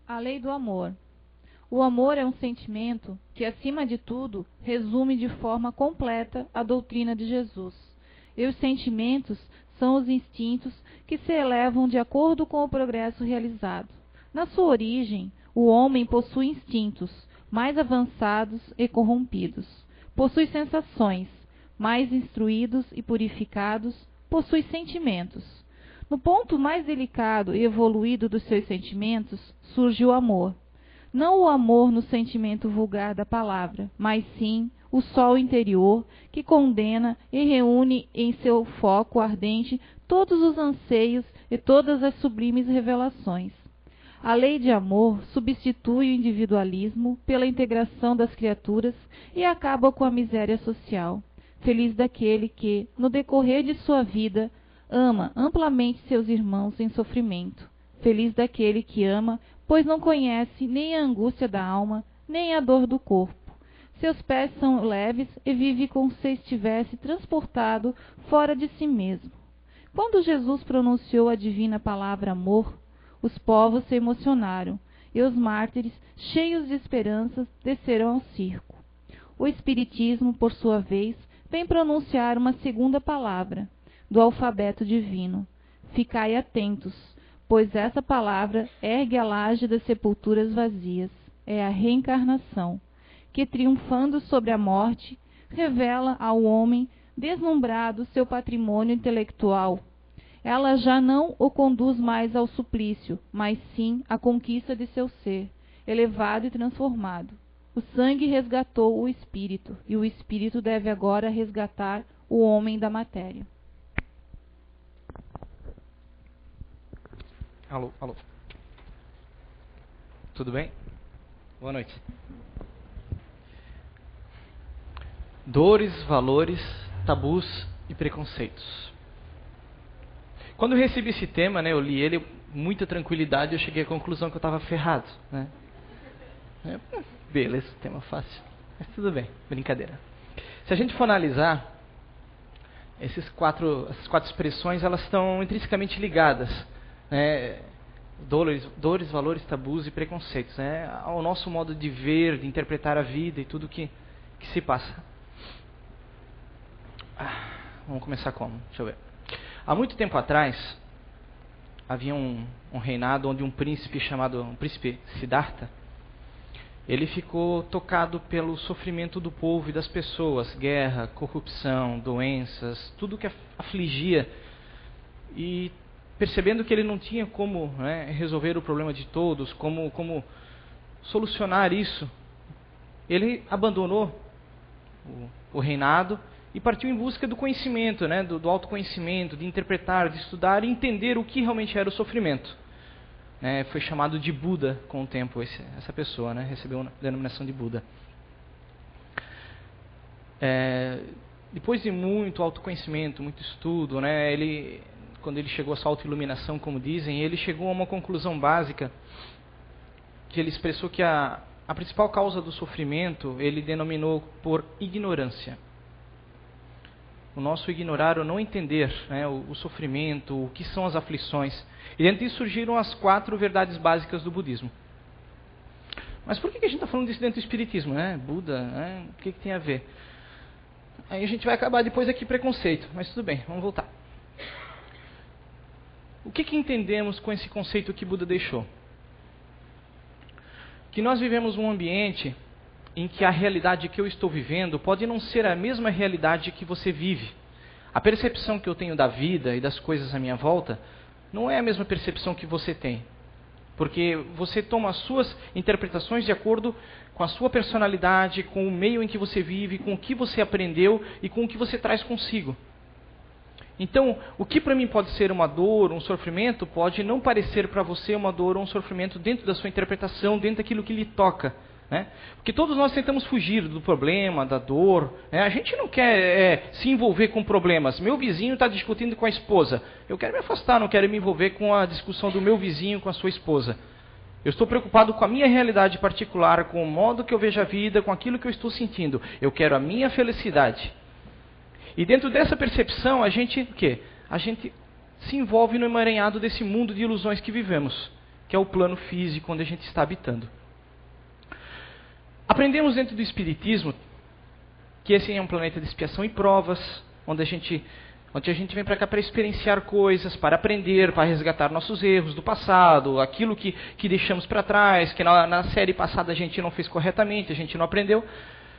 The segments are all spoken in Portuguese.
A lei do amor. O amor é um sentimento que, acima de tudo, resume de forma completa a doutrina de Jesus. E os sentimentos são os instintos que se elevam de acordo com o progresso realizado. Na sua origem, o homem possui instintos mais avançados e corrompidos. Possui sensações, mais instruídos e purificados, possui sentimentos. No ponto mais delicado e evoluído dos seus sentimentos, surge o amor. Não o amor no sentimento vulgar da palavra, mas sim o sol interior que condena e reúne em seu foco ardente todos os anseios e todas as sublimes revelações. A lei de amor substitui o individualismo pela integração das criaturas e acaba com a miséria social. Feliz daquele que, no decorrer de sua vida, ama amplamente seus irmãos em sofrimento. Feliz daquele que ama, pois não conhece nem a angústia da alma, nem a dor do corpo. Seus pés são leves e vive como se estivesse transportado fora de si mesmo. Quando Jesus pronunciou a divina palavra amor, os povos se emocionaram, e os mártires, cheios de esperanças, desceram ao circo. O Espiritismo, por sua vez, vem pronunciar uma segunda palavra, do alfabeto divino. Ficai atentos, pois essa palavra ergue a laje das sepulturas vazias. É a reencarnação, que, triunfando sobre a morte, revela ao homem deslumbrado seu patrimônio intelectual. Ela já não o conduz mais ao suplício, mas sim à conquista de seu ser, elevado e transformado. O sangue resgatou o espírito, e o espírito deve agora resgatar o homem da matéria. Alô, alô. Tudo bem? Boa noite. Dores, valores, tabus e preconceitos. Quando eu recebi esse tema, né, eu li ele com muita tranquilidade e eu cheguei à conclusão que eu estava ferrado. Né? Beleza, tema fácil. Mas tudo bem, brincadeira. Se a gente for analisar, essas quatro expressões, elas estão intrinsecamente ligadas. Né? Dores, valores, tabus e preconceitos. Né? Ao nosso modo de ver, de interpretar a vida e tudo que se passa. Vamos começar como? Deixa eu ver. Há muito tempo atrás, havia um reinado onde um príncipe Siddhartha, ele ficou tocado pelo sofrimento do povo e das pessoas, guerra, corrupção, doenças, tudo que afligia. E percebendo que ele não tinha como, né, resolver o problema de todos, como solucionar isso, ele abandonou o reinado e partiu em busca do conhecimento, né, do autoconhecimento, de interpretar, de estudar e entender o que realmente era o sofrimento. Foi chamado de Buda com o tempo, essa pessoa, né, recebeu a denominação de Buda. Depois de muito autoconhecimento, muito estudo, né, quando ele chegou a sua autoiluminação, como dizem, ele chegou a uma conclusão básica, que ele expressou que a principal causa do sofrimento, ele denominou por ignorância. O nosso ignorar ou não entender, né, o sofrimento, o que são as aflições. E dentro disso surgiram as 4 verdades básicas do budismo. Mas por que a gente está falando disso dentro do espiritismo? Né? Buda, né? O que tem a ver? Aí a gente vai acabar depois aqui preconceito, mas tudo bem, vamos voltar. O que entendemos com esse conceito que Buda deixou? Que nós vivemos um ambiente em que a realidade que eu estou vivendo pode não ser a mesma realidade que você vive. A percepção que eu tenho da vida e das coisas à minha volta não é a mesma percepção que você tem. Porque você toma as suas interpretações de acordo com a sua personalidade, com o meio em que você vive, com o que você aprendeu e com o que você traz consigo. Então, o que para mim pode ser uma dor, um sofrimento, pode não parecer para você uma dor ou um sofrimento dentro da sua interpretação, dentro daquilo que lhe toca. Né? Porque todos nós tentamos fugir do problema, da dor. Né? A gente não quer se envolver com problemas. Meu vizinho está discutindo com a esposa. Eu quero me afastar, não quero me envolver com a discussão do meu vizinho com a sua esposa. Eu estou preocupado com a minha realidade particular, com o modo que eu vejo a vida, com aquilo que eu estou sentindo. Eu quero a minha felicidade. E dentro dessa percepção, a gente se envolve no emaranhado desse mundo de ilusões que vivemos. que é o plano físico onde a gente está habitando. Aprendemos dentro do Espiritismo que esse é um planeta de expiação e provas, onde a gente vem para cá para experienciar coisas, para aprender, para resgatar nossos erros do passado, aquilo que deixamos para trás, que na série passada a gente não fez corretamente, a gente não aprendeu.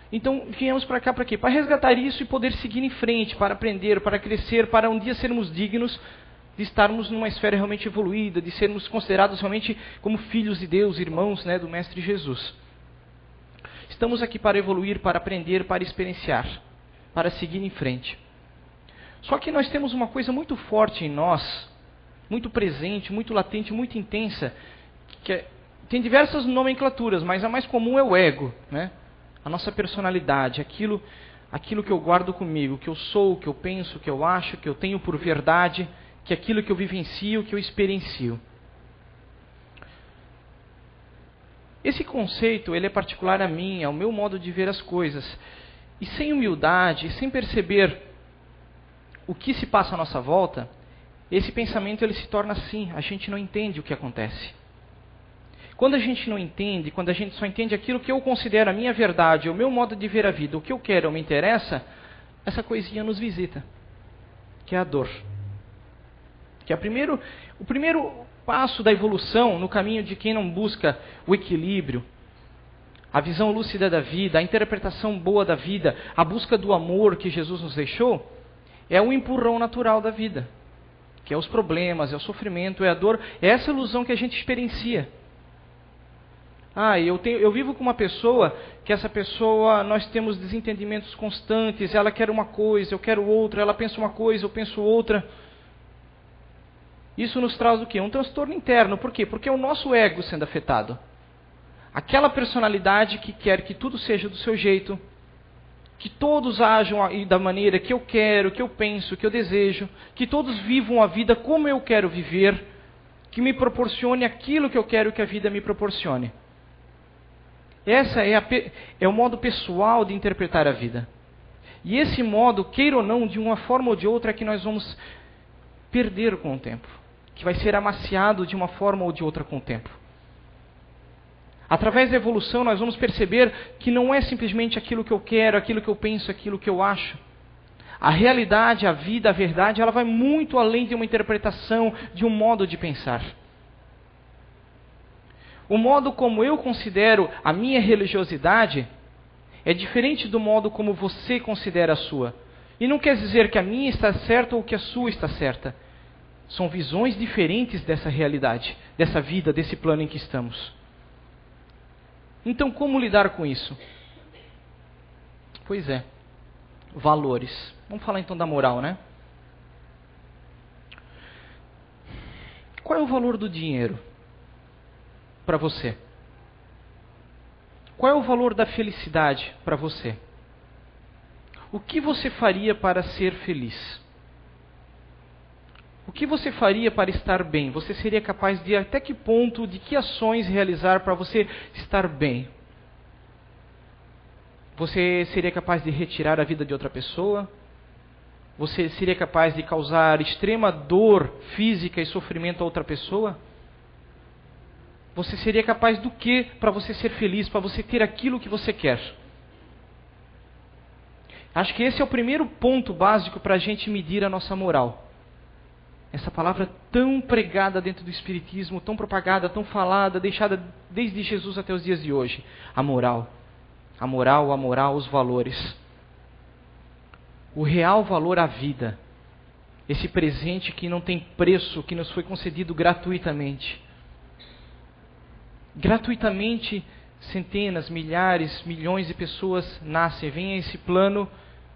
Então viemos para cá para quê? Para resgatar isso e poder seguir em frente, para aprender, para crescer, para um dia sermos dignos de estarmos numa esfera realmente evoluída, de sermos considerados realmente como filhos de Deus, irmãos, né, do Mestre Jesus. Estamos aqui para evoluir, para aprender, para experienciar, para seguir em frente. Só que nós temos uma coisa muito forte em nós, muito presente, muito latente, muito intensa, tem diversas nomenclaturas, mas a mais comum é o ego, né? A nossa personalidade, aquilo que eu guardo comigo, que eu sou, o que eu penso, o que eu acho, que eu tenho por verdade, que é aquilo que eu vivencio, que eu experiencio. Esse conceito, ele é particular a mim, ao meu modo de ver as coisas. E sem humildade, sem perceber o que se passa à nossa volta, esse pensamento ele se torna assim, a gente não entende o que acontece. Quando a gente não entende, quando a gente só entende aquilo que eu considero a minha verdade, o meu modo de ver a vida, o que eu quero, me interessa, essa coisinha nos visita, que é a dor. Que é o primeiro passo da evolução no caminho de quem não busca o equilíbrio, a visão lúcida da vida, a interpretação boa da vida, a busca do amor que Jesus nos deixou, é o empurrão natural da vida, que é os problemas, é o sofrimento, é a dor, é essa ilusão que a gente experiencia. Eu vivo com uma pessoa, que essa pessoa, nós temos desentendimentos constantes, ela quer uma coisa, eu quero outra, ela pensa uma coisa, eu penso outra. Isso nos traz o quê? Um transtorno interno. Por quê? Porque é o nosso ego sendo afetado. Aquela personalidade que quer que tudo seja do seu jeito, que todos ajam da maneira que eu quero, que eu penso, que eu desejo, que todos vivam a vida como eu quero viver, que me proporcione aquilo que eu quero que a vida me proporcione. Essa é o modo pessoal de interpretar a vida. E esse modo, queira ou não, de uma forma ou de outra, é que nós vamos perder com o tempo. Que vai ser amaciado de uma forma ou de outra com o tempo. Através da evolução, nós vamos perceber que não é simplesmente aquilo que eu quero, aquilo que eu penso, aquilo que eu acho. A realidade, a vida, a verdade, ela vai muito além de uma interpretação, de um modo de pensar. O modo como eu considero a minha religiosidade é diferente do modo como você considera a sua. E não quer dizer que a minha está certa ou que a sua está certa. São visões diferentes dessa realidade, dessa vida, desse plano em que estamos. Então, como lidar com isso? Pois é, valores. Vamos falar então da moral, né? Qual é o valor do dinheiro para você? Qual é o valor da felicidade para você? O que você faria para ser feliz? O que você faria para estar bem? Você seria capaz de até que ponto, de que ações realizar para você estar bem? Você seria capaz de retirar a vida de outra pessoa? Você seria capaz de causar extrema dor física e sofrimento a outra pessoa? Você seria capaz do que para você ser feliz, para você ter aquilo que você quer? Acho que esse é o primeiro ponto básico para a gente medir a nossa moral. Essa palavra tão pregada dentro do Espiritismo, tão propagada, tão falada, deixada desde Jesus até os dias de hoje. A moral. A moral, os valores. O real valor à vida. Esse presente que não tem preço, que nos foi concedido gratuitamente. Gratuitamente, centenas, milhares, milhões de pessoas nascem, vêm a esse plano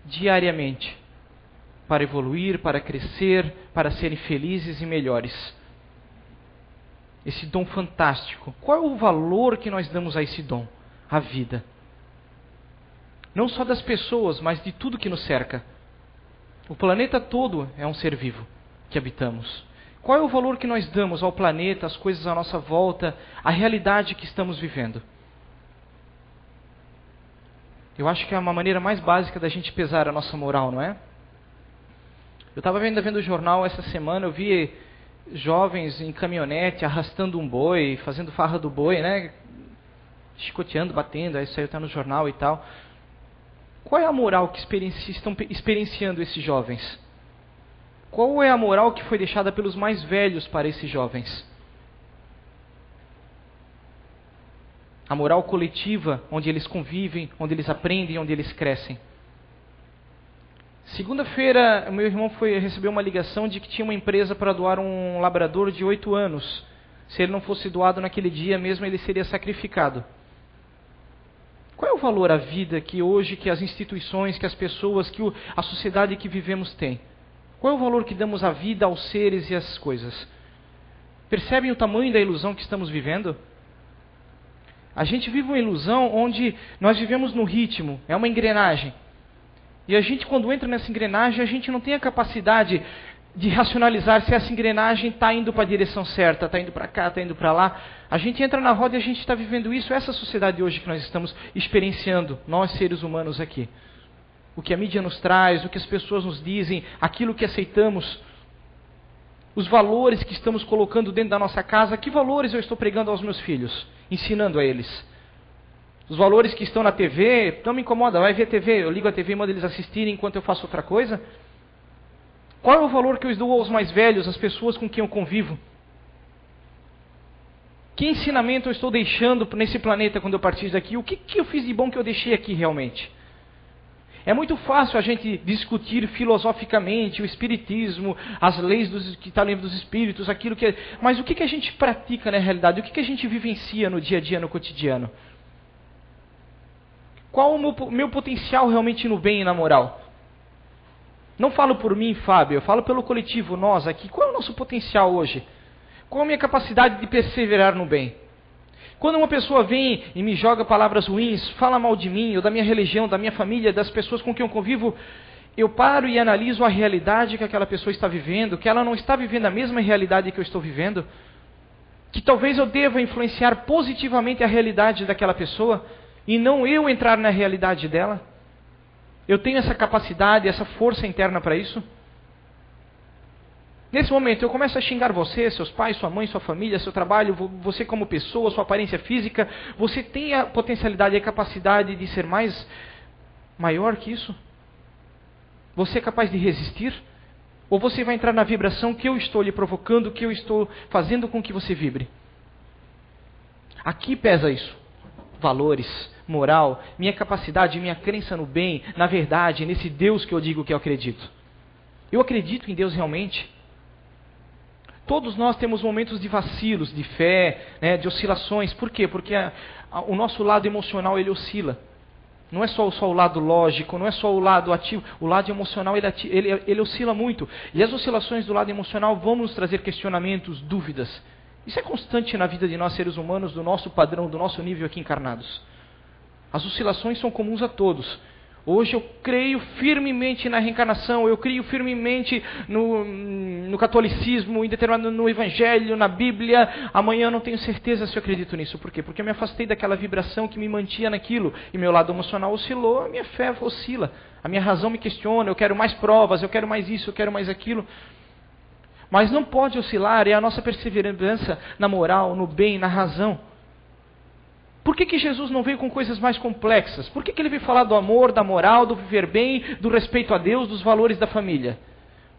diariamente. Para evoluir, para crescer, para serem felizes e melhores. Esse dom fantástico. Qual é o valor que nós damos a esse dom? A vida. Não só das pessoas, mas de tudo que nos cerca. O planeta todo é um ser vivo que habitamos. Qual é o valor que nós damos ao planeta, às coisas à nossa volta, à realidade que estamos vivendo? Eu acho que é uma maneira mais básica da gente pesar a nossa moral, não é? Eu estava vendo o jornal essa semana, eu vi jovens em caminhonete, arrastando um boi, fazendo farra do boi, né? Chicoteando, batendo, aí isso aí está no jornal e tal. Qual é a moral que estão experienciando esses jovens? Qual é a moral que foi deixada pelos mais velhos para esses jovens? A moral coletiva, onde eles convivem, onde eles aprendem, onde eles crescem. Segunda-feira, meu irmão recebeu uma ligação de que tinha uma empresa para doar um labrador de 8 anos. Se ele não fosse doado naquele dia mesmo, ele seria sacrificado. Qual é o valor à vida que hoje, que as instituições, que as pessoas, que a sociedade que vivemos tem? Qual é o valor que damos à vida, aos seres e às coisas? Percebem o tamanho da ilusão que estamos vivendo? A gente vive uma ilusão onde nós vivemos no ritmo, é uma engrenagem. E a gente, quando entra nessa engrenagem, a gente não tem a capacidade de racionalizar se essa engrenagem está indo para a direção certa, está indo para cá, está indo para lá. A gente entra na roda e a gente está vivendo isso, essa sociedade hoje que nós estamos experienciando, nós seres humanos aqui. O que a mídia nos traz, o que as pessoas nos dizem, aquilo que aceitamos, os valores que estamos colocando dentro da nossa casa, que valores eu estou pregando aos meus filhos, ensinando a eles? Os valores que estão na TV, não me incomoda, vai ver TV, eu ligo a TV e mando eles assistirem enquanto eu faço outra coisa? Qual é o valor que eu dou aos mais velhos, às pessoas com quem eu convivo? Que ensinamento eu estou deixando nesse planeta quando eu partir daqui? O que eu fiz de bom que eu deixei aqui realmente? É muito fácil a gente discutir filosoficamente o espiritismo, as leis que está no livro dos espíritos, aquilo que é... Mas o que a gente pratica na realidade? O que a gente vivencia no dia a dia, no cotidiano? Qual o meu potencial realmente no bem e na moral? Não falo por mim, Fábio, eu falo pelo coletivo, nós aqui. Qual é o nosso potencial hoje? Qual a minha capacidade de perseverar no bem? Quando uma pessoa vem e me joga palavras ruins, fala mal de mim, ou da minha religião, da minha família, das pessoas com quem eu convivo, eu paro e analiso a realidade que aquela pessoa está vivendo, que ela não está vivendo a mesma realidade que eu estou vivendo, que talvez eu deva influenciar positivamente a realidade daquela pessoa, e não eu entrar na realidade dela. Eu tenho essa capacidade, essa força interna para isso? Nesse momento eu começo a xingar você, seus pais, sua mãe, sua família, seu trabalho, você como pessoa, sua aparência física. Você tem a potencialidade e a capacidade de ser maior que isso? Você é capaz de resistir? Ou você vai entrar na vibração que eu estou lhe provocando, que eu estou fazendo com que você vibre? Aqui pesa isso. Valores, moral, minha capacidade, minha crença no bem, na verdade, nesse Deus que eu digo que eu acredito. Eu acredito em Deus realmente. Todos nós temos momentos de vacilos, de fé, né, de oscilações. Por quê? Porque o nosso lado emocional ele oscila. Não é só o lado lógico, não é só o lado ativo. O lado emocional ele oscila muito. E as oscilações do lado emocional vão nos trazer questionamentos, dúvidas. Isso é constante na vida de nós seres humanos, do nosso padrão, do nosso nível aqui encarnados. As oscilações são comuns a todos. Hoje eu creio firmemente na reencarnação, eu creio firmemente no catolicismo, no evangelho, na Bíblia. Amanhã eu não tenho certeza se eu acredito nisso. Por quê? Porque eu me afastei daquela vibração que me mantinha naquilo. E meu lado emocional oscilou, a minha fé oscila. A minha razão me questiona, eu quero mais provas, eu quero mais isso, eu quero mais aquilo. Mas não pode oscilar, é a nossa perseverança na moral, no bem, na razão. Por que Jesus não veio com coisas mais complexas? Por que ele veio falar do amor, da moral, do viver bem, do respeito a Deus, dos valores da família?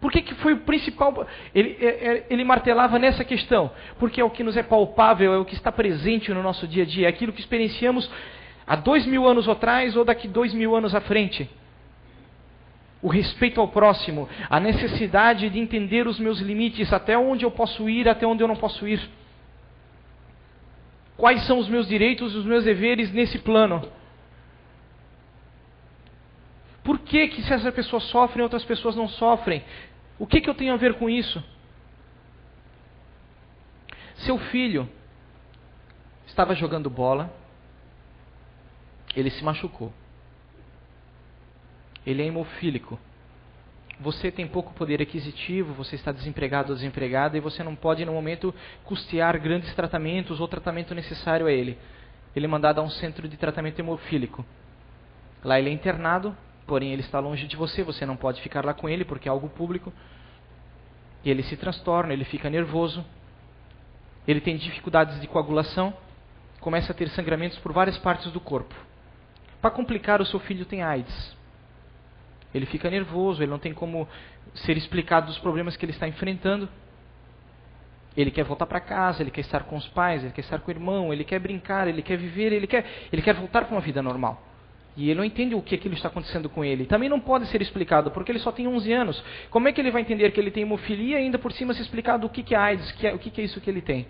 Por que foi o principal? Ele martelava nessa questão. Porque é o que nos é palpável, é o que está presente no nosso dia a dia, é aquilo que experienciamos há 2000 anos atrás ou daqui 2000 anos à frente. O respeito ao próximo, a necessidade de entender os meus limites, até onde eu posso ir, até onde eu não posso ir. Quais são os meus direitos e os meus deveres nesse plano? Por que se essas pessoas sofrem e outras pessoas não sofrem? O que eu tenho a ver com isso? Seu filho estava jogando bola, ele se machucou. Ele é hemofílico. Você tem pouco poder aquisitivo, você está desempregado ou desempregada e você não pode, no momento, custear grandes tratamentos ou tratamento necessário a ele. Ele é mandado a um centro de tratamento hemofílico. Lá ele é internado, porém ele está longe de você, você não pode ficar lá com ele porque é algo público. E ele se transtorna, ele fica nervoso, ele tem dificuldades de coagulação, começa a ter sangramentos por várias partes do corpo. Para complicar, o seu filho tem AIDS. Ele fica nervoso, ele não tem como ser explicado dos problemas que ele está enfrentando. Ele quer voltar para casa, ele quer estar com os pais, ele quer estar com o irmão, ele quer brincar, ele quer viver, ele quer voltar para uma vida normal. E ele não entende o que aquilo está acontecendo com ele. Também não pode ser explicado, porque ele só tem 11 anos. Como é que ele vai entender que ele tem hemofilia e ainda por cima se explicar do que é AIDS, o que é isso que ele tem?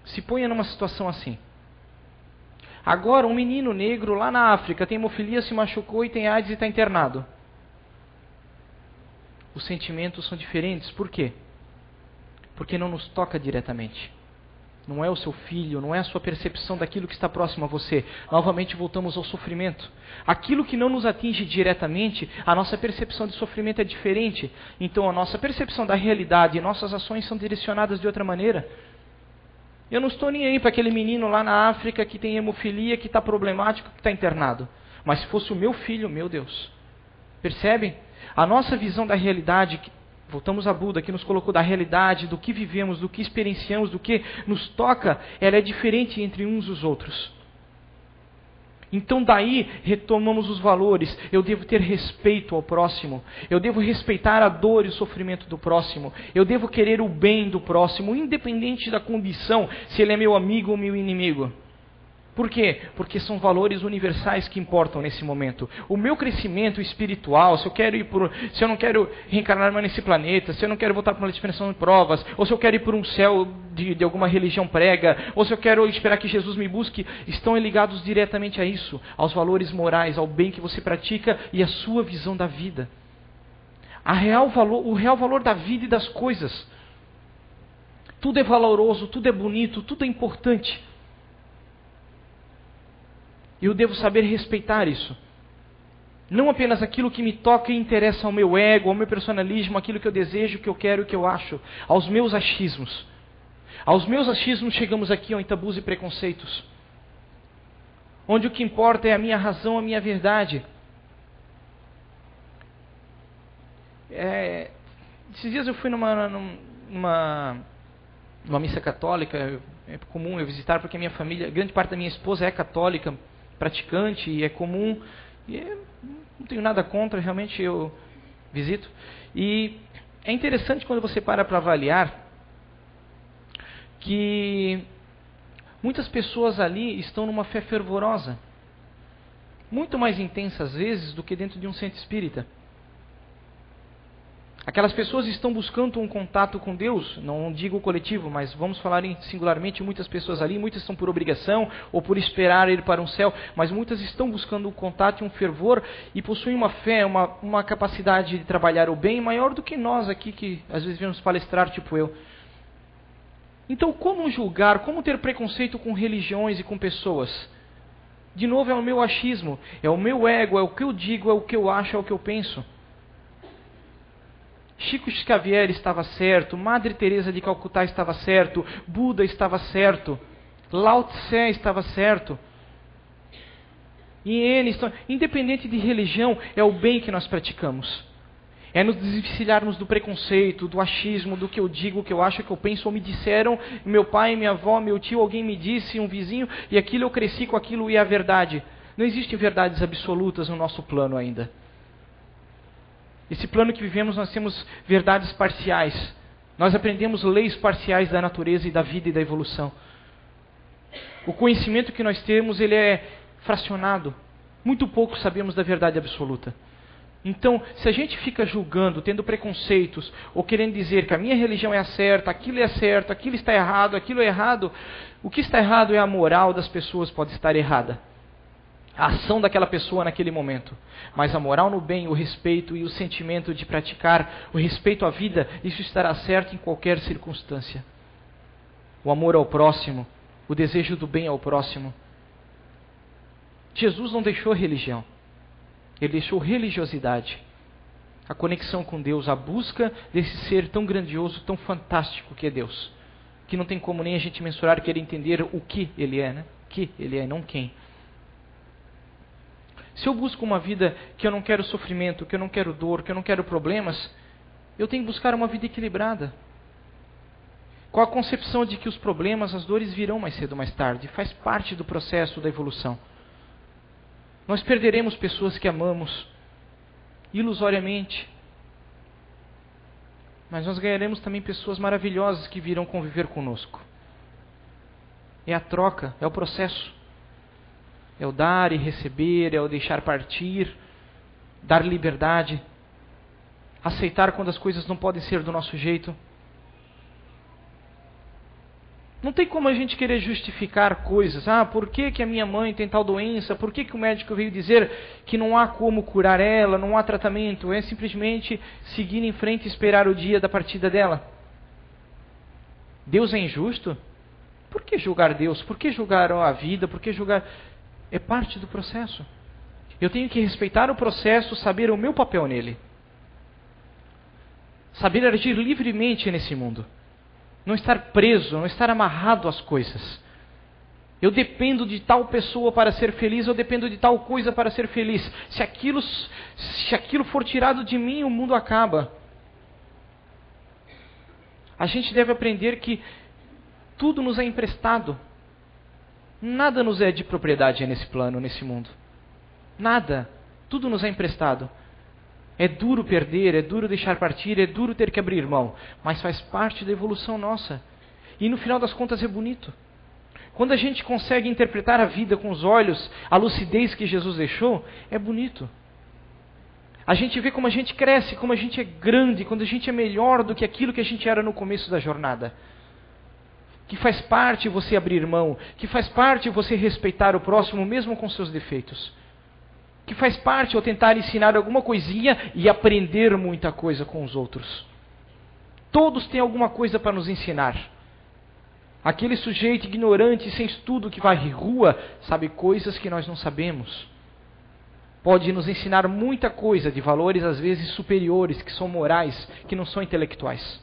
Se ponha numa situação assim. Agora, um menino negro lá na África tem hemofilia, se machucou e tem AIDS e está internado. Os sentimentos são diferentes. Por quê? Porque não nos toca diretamente. Não é o seu filho, não é a sua percepção daquilo que está próximo a você. Novamente voltamos ao sofrimento. Aquilo que não nos atinge diretamente, a nossa percepção de sofrimento é diferente. Então a nossa percepção da realidade e nossas ações são direcionadas de outra maneira. Eu não estou nem aí para aquele menino lá na África que tem hemofilia, que está problemático, que está internado. Mas se fosse o meu filho, meu Deus. Percebem? A nossa visão da realidade, voltamos a Buda, que nos colocou da realidade, do que vivemos, do que experienciamos, do que nos toca, ela é diferente entre uns e os outros. Então daí retomamos os valores. Eu devo ter respeito ao próximo. Eu devo respeitar a dor e o sofrimento do próximo. Eu devo querer o bem do próximo, independente da condição, se ele é meu amigo ou meu inimigo. Por quê? Porque são valores universais que importam nesse momento. O meu crescimento espiritual, se eu não quero reencarnar mais nesse planeta, se eu não quero voltar para uma dispensação de provas, ou se eu quero ir para um céu de alguma religião prega, ou se eu quero esperar que Jesus me busque, estão ligados diretamente a isso, aos valores morais, ao bem que você pratica e à sua visão da vida. O real valor da vida e das coisas. Tudo é valoroso, tudo é bonito, tudo é importante. Eu devo saber respeitar isso. Não apenas aquilo que me toca e interessa ao meu ego, ao meu personalismo, aquilo que eu desejo, que eu quero, que eu acho, aos meus achismos. Aos meus achismos chegamos aqui, em tabus e preconceitos. Onde o que importa é a minha razão, a minha verdade. Esses dias eu fui numa missa católica. É comum eu visitar porque a minha família, grande parte da minha esposa é católica, praticante, e é comum, e não tenho nada contra, realmente eu visito. E é interessante quando você para avaliar que muitas pessoas ali estão numa fé fervorosa, muito mais intensa às vezes do que dentro de um centro espírita. Aquelas pessoas estão buscando um contato com Deus, não digo coletivo, mas vamos falar singularmente, muitas pessoas ali, muitas estão por obrigação ou por esperar ir para um céu, mas muitas estão buscando um contato e um fervor e possuem uma fé, uma capacidade de trabalhar o bem maior do que nós aqui, que às vezes vemos palestrar tipo eu. Então como julgar, como ter preconceito com religiões e com pessoas? De novo é o meu achismo, é o meu ego, é o que eu digo, é o que eu acho, é o que eu penso. Chico Xavier estava certo, Madre Teresa de Calcutá estava certo, Buda estava certo, Lao Tse estava certo. E eles, independente de religião, é o bem que nós praticamos. É nos desvencilharmos do preconceito, do achismo, do que eu digo, o que eu acho, o que eu penso, ou me disseram, meu pai, minha avó, meu tio, alguém me disse, um vizinho, e aquilo eu cresci com aquilo e é a verdade. Não existem verdades absolutas no nosso plano ainda. Esse plano que vivemos, nós temos verdades parciais. Nós aprendemos leis parciais da natureza e da vida e da evolução. O conhecimento que nós temos, ele é fracionado. Muito pouco sabemos da verdade absoluta. Então, se a gente fica julgando, tendo preconceitos, ou querendo dizer que a minha religião é a certa, aquilo é certo, aquilo está errado, aquilo é errado, o que está errado é a moral das pessoas pode estar errada. A ação daquela pessoa naquele momento. Mas a moral no bem, o respeito e o sentimento de praticar o respeito à vida, isso estará certo em qualquer circunstância. O amor ao próximo, o desejo do bem ao próximo. Jesus não deixou religião. Ele deixou religiosidade. A conexão com Deus, a busca desse ser tão grandioso, tão fantástico que é Deus. Que não tem como nem a gente mensurar, querer entender o que Ele é, né? O que Ele é, não quem. Se eu busco uma vida que eu não quero sofrimento, que eu não quero dor, que eu não quero problemas, Eu tenho que buscar uma vida equilibrada. Com a concepção de que os problemas, as dores virão mais cedo ou mais tarde. Faz parte do processo da evolução. Nós perderemos pessoas que amamos ilusoriamente. Mas nós ganharemos também pessoas maravilhosas que virão conviver conosco. É a troca, é o processo. É o dar e receber, é o deixar partir, dar liberdade, aceitar quando as coisas não podem ser do nosso jeito. Não tem como a gente querer justificar coisas. Por que a minha mãe tem tal doença? Por que o médico veio dizer que não há como curar ela, não há tratamento? É simplesmente seguir em frente e esperar o dia da partida dela. Deus é injusto? Por que julgar Deus? Por que julgar a vida? Por que julgar... É parte do processo. Eu tenho que respeitar o processo, saber o meu papel nele. Saber agir livremente nesse mundo. Não estar preso, não estar amarrado às coisas. Eu dependo de tal pessoa para ser feliz, eu dependo de tal coisa para ser feliz. Se aquilo for tirado de mim, o mundo acaba. A gente deve aprender que tudo nos é emprestado. Nada nos é de propriedade nesse plano, nesse mundo. Nada. Tudo nos é emprestado. É duro perder, é duro deixar partir, é duro ter que abrir mão. Mas faz parte da evolução nossa. E no final das contas é bonito. Quando a gente consegue interpretar a vida com os olhos, a lucidez que Jesus deixou, é bonito. A gente vê como a gente cresce, como a gente é grande, quando a gente é melhor do que aquilo que a gente era no começo da jornada. Que faz parte você abrir mão, que faz parte você respeitar o próximo mesmo com seus defeitos. Que faz parte eu tentar ensinar alguma coisinha e aprender muita coisa com os outros. Todos têm alguma coisa para nos ensinar. Aquele sujeito ignorante, sem estudo, que varre rua, sabe coisas que nós não sabemos. Pode nos ensinar muita coisa de valores às vezes superiores, que são morais, que não são intelectuais.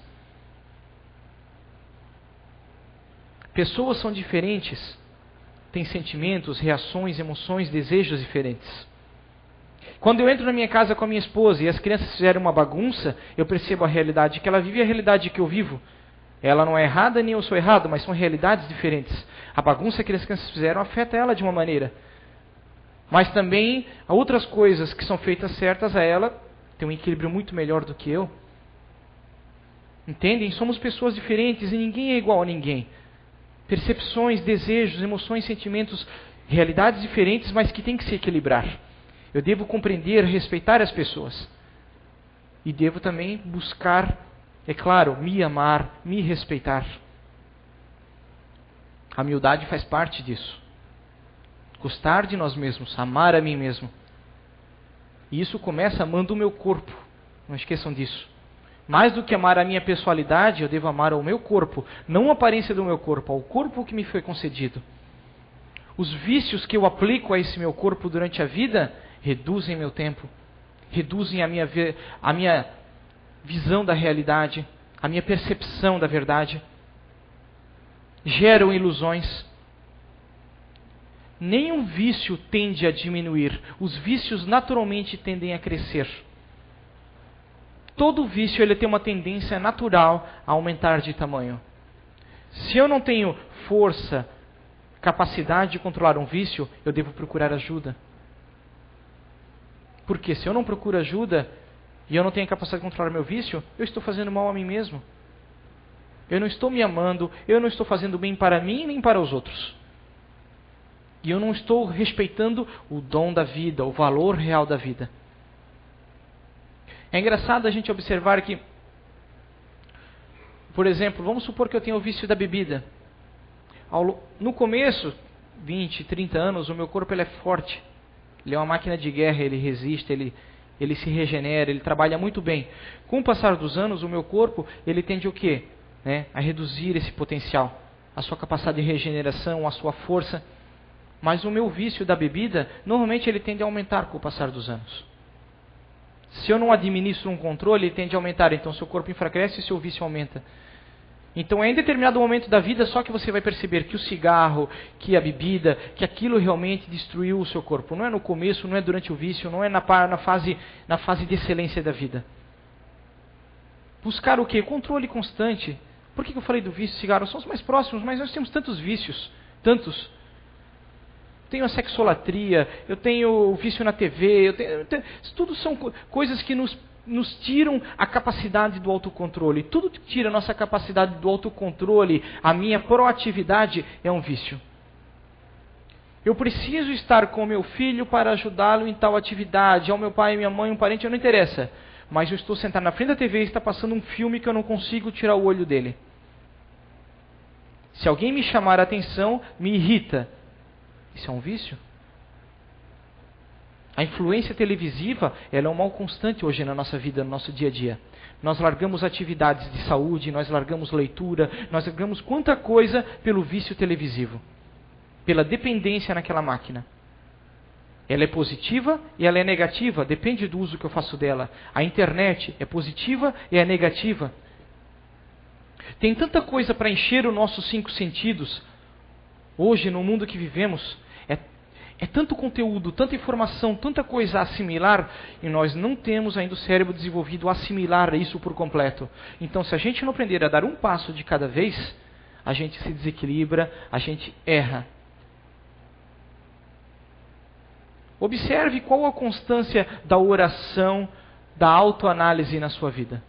Pessoas são diferentes, têm sentimentos, reações, emoções, desejos diferentes. Quando eu entro na minha casa com a minha esposa e as crianças fizerem uma bagunça, eu percebo a realidade que ela vive e a realidade que eu vivo. Ela não é errada nem eu sou errado, mas são realidades diferentes. A bagunça que as crianças fizeram afeta ela de uma maneira. Mas também outras coisas que são feitas certas a ela têm um equilíbrio muito melhor do que eu. Entendem? Somos pessoas diferentes e ninguém é igual a ninguém. Percepções, desejos, emoções, sentimentos, realidades diferentes, mas que têm que se equilibrar. Eu devo compreender, respeitar as pessoas. E devo também buscar, é claro, me amar, me respeitar. A humildade faz parte disso. Gostar de nós mesmos, amar a mim mesmo. E isso começa amando o meu corpo. Não esqueçam disso. Mais do que amar a minha pessoalidade, eu devo amar ao meu corpo. Não a aparência do meu corpo, ao corpo que me foi concedido. Os vícios que eu aplico a esse meu corpo durante a vida reduzem meu tempo, reduzem a minha visão da realidade, a minha percepção da verdade, geram ilusões. Nenhum vício tende a diminuir, os vícios naturalmente tendem a crescer. Todo vício ele tem uma tendência natural a aumentar de tamanho. Se eu não tenho força, capacidade de controlar um vício, eu devo procurar ajuda. Porque se eu não procuro ajuda e eu não tenho capacidade de controlar meu vício, eu estou fazendo mal a mim mesmo. Eu não estou me amando, eu não estou fazendo bem para mim nem para os outros. E eu não estou respeitando o dom da vida, o valor real da vida. É engraçado a gente observar que, por exemplo, vamos supor que eu tenho o vício da bebida. No começo, 20, 30 anos, o meu corpo ele é forte. Ele é uma máquina de guerra, ele resiste, ele se regenera, ele trabalha muito bem. Com o passar dos anos, o meu corpo ele tende o quê? A reduzir esse potencial, a sua capacidade de regeneração, a sua força. Mas o meu vício da bebida, normalmente ele tende a aumentar com o passar dos anos. Se eu não administro um controle, ele tende a aumentar. Então seu corpo enfraquece e seu vício aumenta. Então é em determinado momento da vida só que você vai perceber que o cigarro, que a bebida, que aquilo realmente destruiu o seu corpo. Não é no começo, não é durante o vício, não é na fase de excelência da vida. Buscar o quê? Controle constante. Por que eu falei do vício de cigarro? São os mais próximos, mas nós temos tantos vícios. Tantos. Tenho a sexolatria, eu tenho o vício na TV, tudo são coisas que nos tiram a capacidade do autocontrole. Tudo que tira a nossa capacidade do autocontrole, a minha proatividade, é um vício. Eu preciso estar com meu filho para ajudá-lo em tal atividade, ao meu pai, minha mãe, um parente, não interessa. Mas eu estou sentado na frente da TV e está passando um filme que eu não consigo tirar o olho dele. Se alguém me chamar a atenção, me irrita. Isso é um vício? A influência televisiva, ela é um mal constante hoje na nossa vida, no nosso dia a dia. Nós largamos atividades de saúde, nós largamos leitura, nós largamos quanta coisa pelo vício televisivo. Pela dependência naquela máquina. Ela é positiva e ela é negativa, depende do uso que eu faço dela. A internet é positiva e é negativa. Tem tanta coisa para encher os nossos 5 sentidos. Hoje, no mundo que vivemos, é tanto conteúdo, tanta informação, tanta coisa a assimilar, e nós não temos ainda o cérebro desenvolvido a assimilar isso por completo. Então, se a gente não aprender a dar um passo de cada vez, a gente se desequilibra, a gente erra. Observe qual a constância da oração, da autoanálise na sua vida.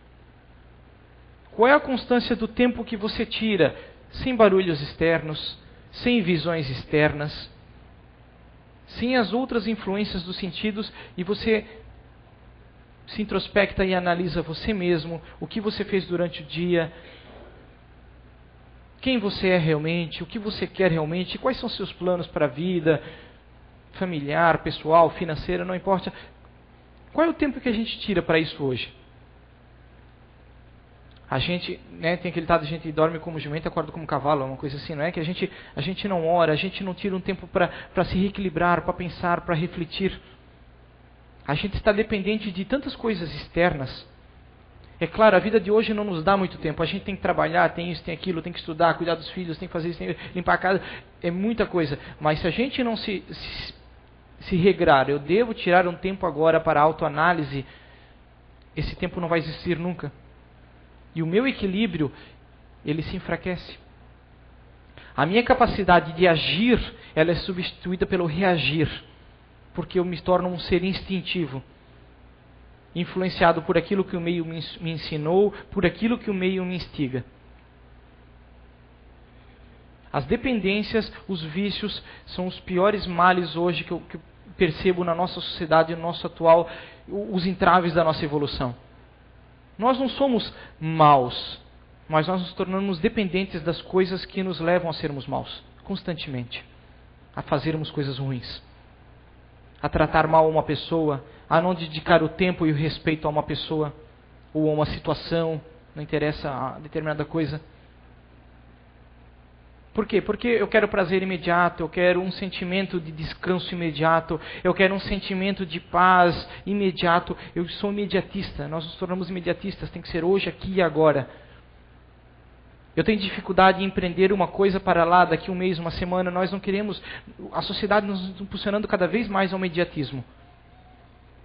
Qual é a constância do tempo que você tira, sem barulhos externos, sem visões externas, sem as outras influências dos sentidos, e você se introspecta e analisa você mesmo, o que você fez durante o dia, quem você é realmente, o que você quer realmente, quais são seus planos para a vida, familiar, pessoal, financeira, não importa. Qual é o tempo que a gente tira para isso hoje? A gente, tem aquele ditado, a gente dorme como jumento e acorda como cavalo, uma coisa assim, não é? Que a gente não ora, a gente não tira um tempo para se reequilibrar, para pensar, para refletir. A gente está dependente de tantas coisas externas. É claro, a vida de hoje não nos dá muito tempo. A gente tem que trabalhar, tem isso, tem aquilo, tem que estudar, cuidar dos filhos, tem que fazer isso, tem que limpar a casa. É muita coisa. Mas se a gente não se regrar, eu devo tirar um tempo agora para autoanálise, esse tempo não vai existir nunca. E o meu equilíbrio, ele se enfraquece. A minha capacidade de agir, ela é substituída pelo reagir. Porque eu me torno um ser instintivo. Influenciado por aquilo que o meio me ensinou, por aquilo que o meio me instiga. As dependências, os vícios, são os piores males hoje que eu percebo na nossa sociedade, no nosso atual, os entraves da nossa evolução. Nós não somos maus, mas nós nos tornamos dependentes das coisas que nos levam a sermos maus, constantemente. A fazermos coisas ruins. A tratar mal uma pessoa, a não dedicar o tempo e o respeito a uma pessoa, ou a uma situação, não interessa a determinada coisa. Por quê? Porque eu quero prazer imediato, eu quero um sentimento de descanso imediato, eu quero um sentimento de paz imediato. Eu sou imediatista, nós nos tornamos imediatistas, tem que ser hoje, aqui e agora. Eu tenho dificuldade em empreender uma coisa para lá, daqui um mês, uma semana. Nós não queremos, a sociedade nos impulsionando cada vez mais ao imediatismo.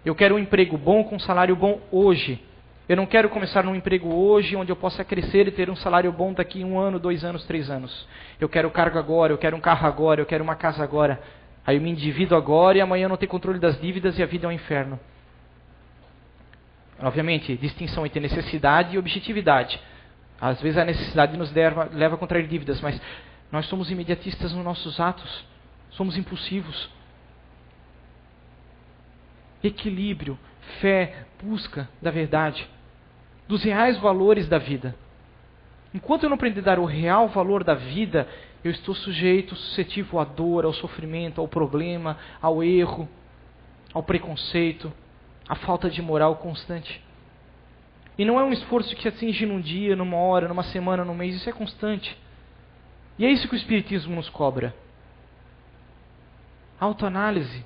Eu quero um emprego bom, com um salário bom hoje. Eu não quero começar num emprego hoje, onde eu possa crescer e ter um salário bom daqui 1 ano, 2 anos, 3 anos. Eu quero cargo agora, eu quero um carro agora, eu quero uma casa agora. Aí eu me endivido agora e amanhã eu não tenho controle das dívidas e a vida é um inferno. Obviamente, distinção entre necessidade e objetividade. Às vezes a necessidade nos leva a contrair dívidas, mas nós somos imediatistas nos nossos atos. Somos impulsivos. Equilíbrio, fé, busca da verdade, dos reais valores da vida. Enquanto eu não aprender a dar o real valor da vida, eu estou sujeito, suscetível à dor, ao sofrimento, ao problema, ao erro, ao preconceito, à falta de moral constante. E não é um esforço que atinge num dia, numa hora, numa semana, num mês, isso é constante. E é isso que o Espiritismo nos cobra. Autoanálise.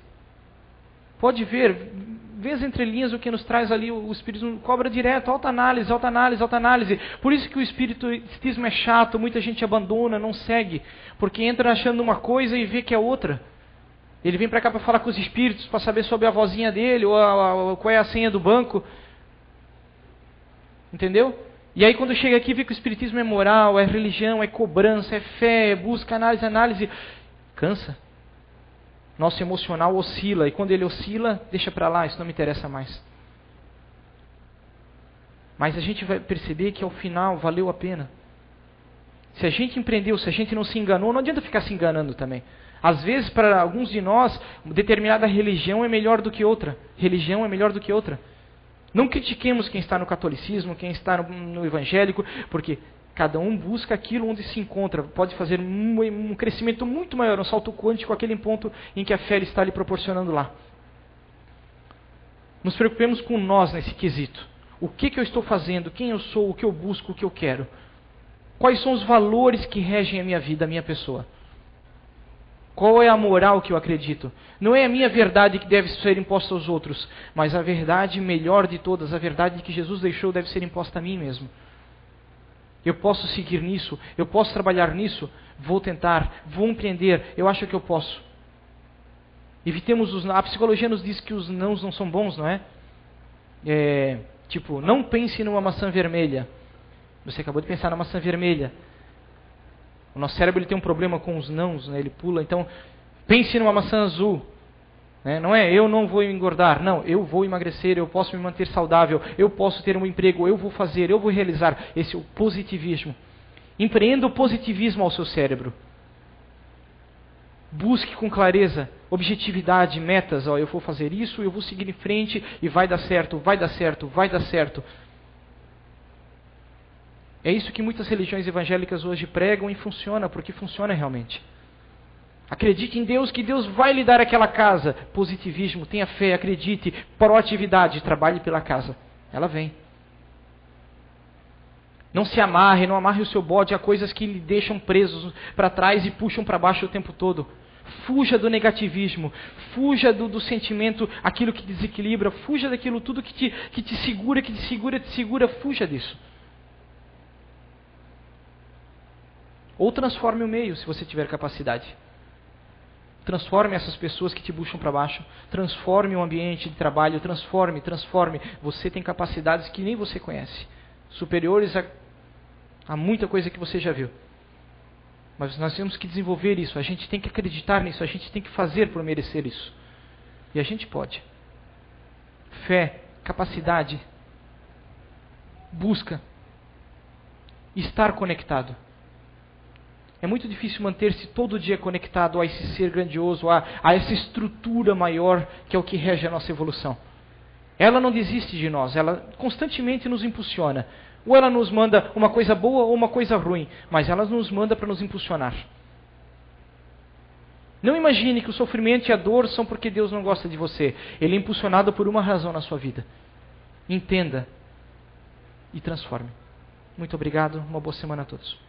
Pode ver, vê as entrelinhas o que nos traz ali, o Espiritismo cobra direto, autoanálise, autoanálise, autoanálise. Por isso que o Espiritismo é chato, muita gente abandona, não segue, porque entra achando uma coisa e vê que é outra. Ele vem para cá para falar com os espíritos, para saber sobre a vozinha dele, ou qual é a senha do banco. Entendeu? E aí quando chega aqui, vê que o espiritismo é moral, é religião, é cobrança, é fé, é busca, análise. Cansa. Nosso emocional oscila. E quando ele oscila, deixa para lá, isso não me interessa mais. Mas a gente vai perceber que ao final valeu a pena. Se a gente empreendeu, se a gente não se enganou, não adianta ficar se enganando também. Às vezes, para alguns de nós, determinada religião é melhor do que outra. Religião é melhor do que outra. Não critiquemos quem está no catolicismo, quem está no evangélico, porque cada um busca aquilo onde se encontra. Pode fazer um crescimento muito maior, um salto quântico, aquele ponto em que a fé está lhe proporcionando lá. Nos preocupemos com nós nesse quesito. O que eu estou fazendo, quem eu sou, o que eu busco, o que eu quero. Quais são os valores que regem a minha vida, a minha pessoa. Qual é a moral que eu acredito? Não é a minha verdade que deve ser imposta aos outros, mas a verdade melhor de todas, a verdade que Jesus deixou deve ser imposta a mim mesmo. Eu posso seguir nisso, eu posso trabalhar nisso, vou tentar, vou empreender, eu acho que eu posso. Evitemos a psicologia nos diz que os nãos não são bons, não é? Tipo, não pense numa maçã vermelha. Você acabou de pensar na maçã vermelha. O nosso cérebro ele tem um problema com os nãos, né? Ele pula. Então, pense numa maçã azul. Né? Não é eu não vou engordar. Não, eu vou emagrecer, eu posso me manter saudável, eu posso ter um emprego, eu vou fazer, eu vou realizar. Esse é o positivismo. Empreenda o positivismo ao seu cérebro. Busque com clareza, objetividade, metas. Eu vou fazer isso, eu vou seguir em frente e vai dar certo, vai dar certo, vai dar certo. É isso que muitas religiões evangélicas hoje pregam e funciona, porque funciona realmente. Acredite em Deus, que Deus vai lhe dar aquela casa. Positivismo, tenha fé, acredite. Proatividade, trabalhe pela casa. Ela vem. Não se amarre, não amarre o seu bode a coisas que lhe deixam presos para trás e puxam para baixo o tempo todo. Fuja do negativismo, fuja do sentimento, aquilo que desequilibra, fuja daquilo tudo que te segura, fuja disso. Ou transforme o meio, se você tiver capacidade. Transforme essas pessoas que te puxam para baixo. Transforme o ambiente de trabalho. Transforme. Você tem capacidades que nem você conhece. Superiores a muita coisa que você já viu. Mas nós temos que desenvolver isso. A gente tem que acreditar nisso. A gente tem que fazer por merecer isso. E a gente pode. Fé, capacidade, busca, estar conectado. É muito difícil manter-se todo dia conectado a esse ser grandioso, a essa estrutura maior que é o que rege a nossa evolução. Ela não desiste de nós, ela constantemente nos impulsiona. Ou ela nos manda uma coisa boa ou uma coisa ruim, mas ela nos manda para nos impulsionar. Não imagine que o sofrimento e a dor são porque Deus não gosta de você. Ele é impulsionado por uma razão na sua vida. Entenda e transforme. Muito obrigado, uma boa semana a todos.